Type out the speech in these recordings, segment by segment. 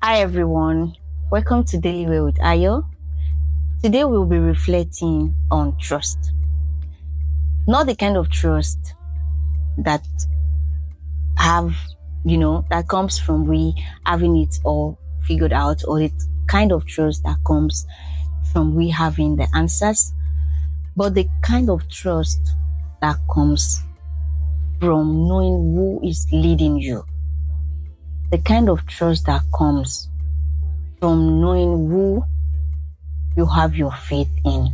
Hi everyone, welcome to DailywellWithAyo. Today we'll be reflecting on trust. Not the kind of trust that that comes from we having it all figured out, or the kind of trust that comes from we having the answers, but the kind of trust that comes from knowing who is leading you. The kind of trust that comes from knowing who you have your faith in.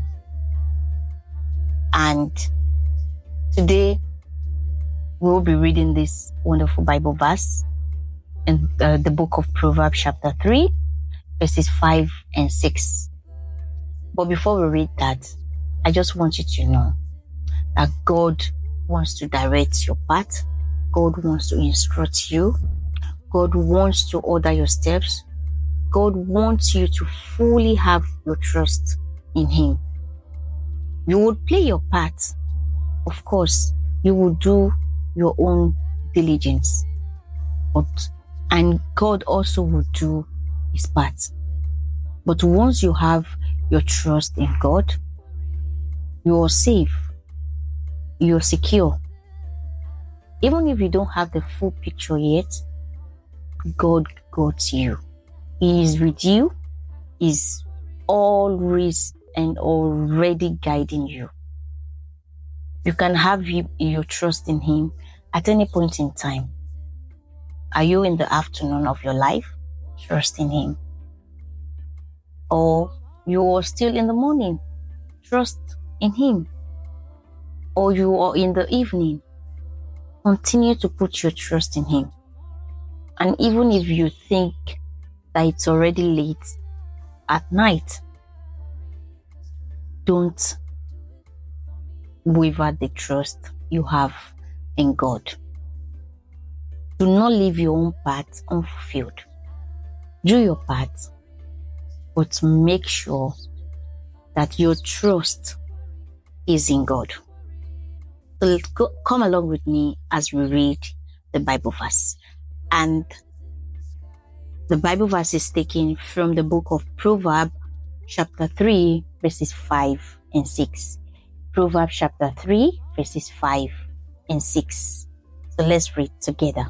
And today we'll be reading this wonderful Bible verse in the book of Proverbs chapter 3, verses 5 and 6. But before we read that, I just want you to know that God wants to direct your path. God wants to instruct you. God wants to order your steps. God wants you to fully have your trust in Him. You would play your part. Of course, you will do your own diligence. And God also will do His part. But once you have your trust in God, you are safe. You are secure. Even if you don't have the full picture yet, God got you. He is with you. He's always and already guiding you. You can have your trust in Him at any point in time. Are you in the afternoon of your life? Trust in Him. Or you are still in the morning? Trust in Him. Or you are in the evening? Continue to put your trust in Him. And even if you think that it's already late at night, don't waver the trust you have in God. Do not leave your own part unfulfilled. Do your part, but make sure that your trust is in God. So come along with me as we read the Bible verse. And the Bible verse is taken from the book of Proverbs chapter 3, verses 5 and 6. Proverbs chapter 3, verses 5 and 6. So let's read together.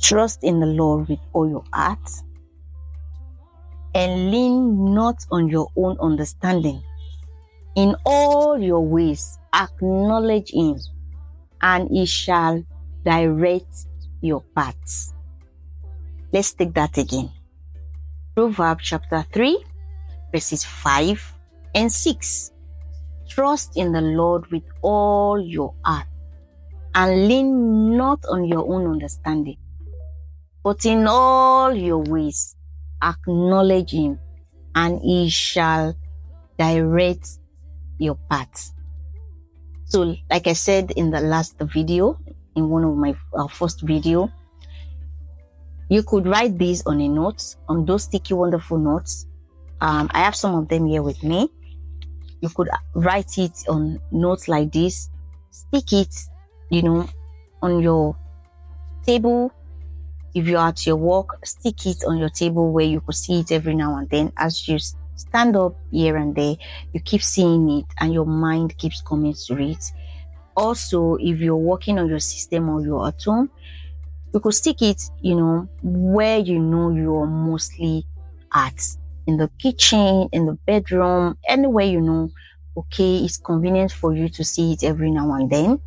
Trust in the Lord with all your heart, and lean not on your own understanding. In all your ways acknowledge Him, and He shall direct your paths. Let's take that again. Proverbs chapter 3, verses 5 and 6. Trust in the Lord with all your heart, and lean not on your own understanding, but in all your ways acknowledge Him, and He shall direct your paths. So, like I said in the last video, in one of my first video, you could write these on a note, on those sticky wonderful notes. I have some of them here with me. You could write it on notes like this, stick it, on your table. If you're at your work, stick it on your table where you could see it every now and then. As you stand up here and there, you keep seeing it and your mind keeps coming to it. Also, if you're working on your system or you're at home, you could stick it, where you're mostly at. In the kitchen, in the bedroom, anywhere okay, it's convenient for you to see it every now and then.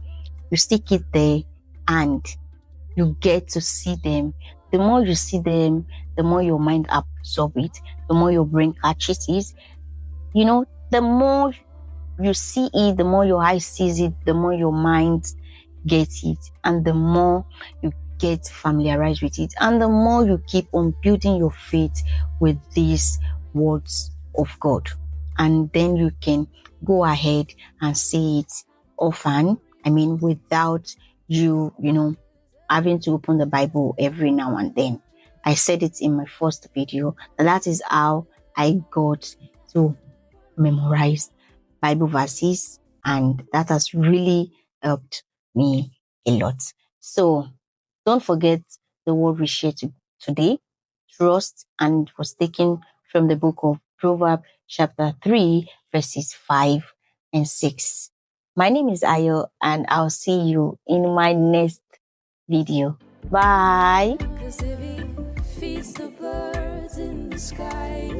You stick it there and you get to see them. The more you see them, the more your mind absorbs it, the more your brain catches it. The more you see it, the more your eyes sees it, the more your mind gets it, and the more you get familiarized with it, and the more you keep on building your faith with these words of God. And then you can go ahead and say it often, without you having to open the Bible every now and then. I said it in my first video. That is how I got to memorize Bible verses, and that has really helped me a lot. So don't forget the word we shared today, trust, and it was taken from the book of Proverbs chapter 3, verses 5 and 6. My name is Ayo, and I'll see you in my next video. Bye. 'Cause if he feeds the birds in the sky,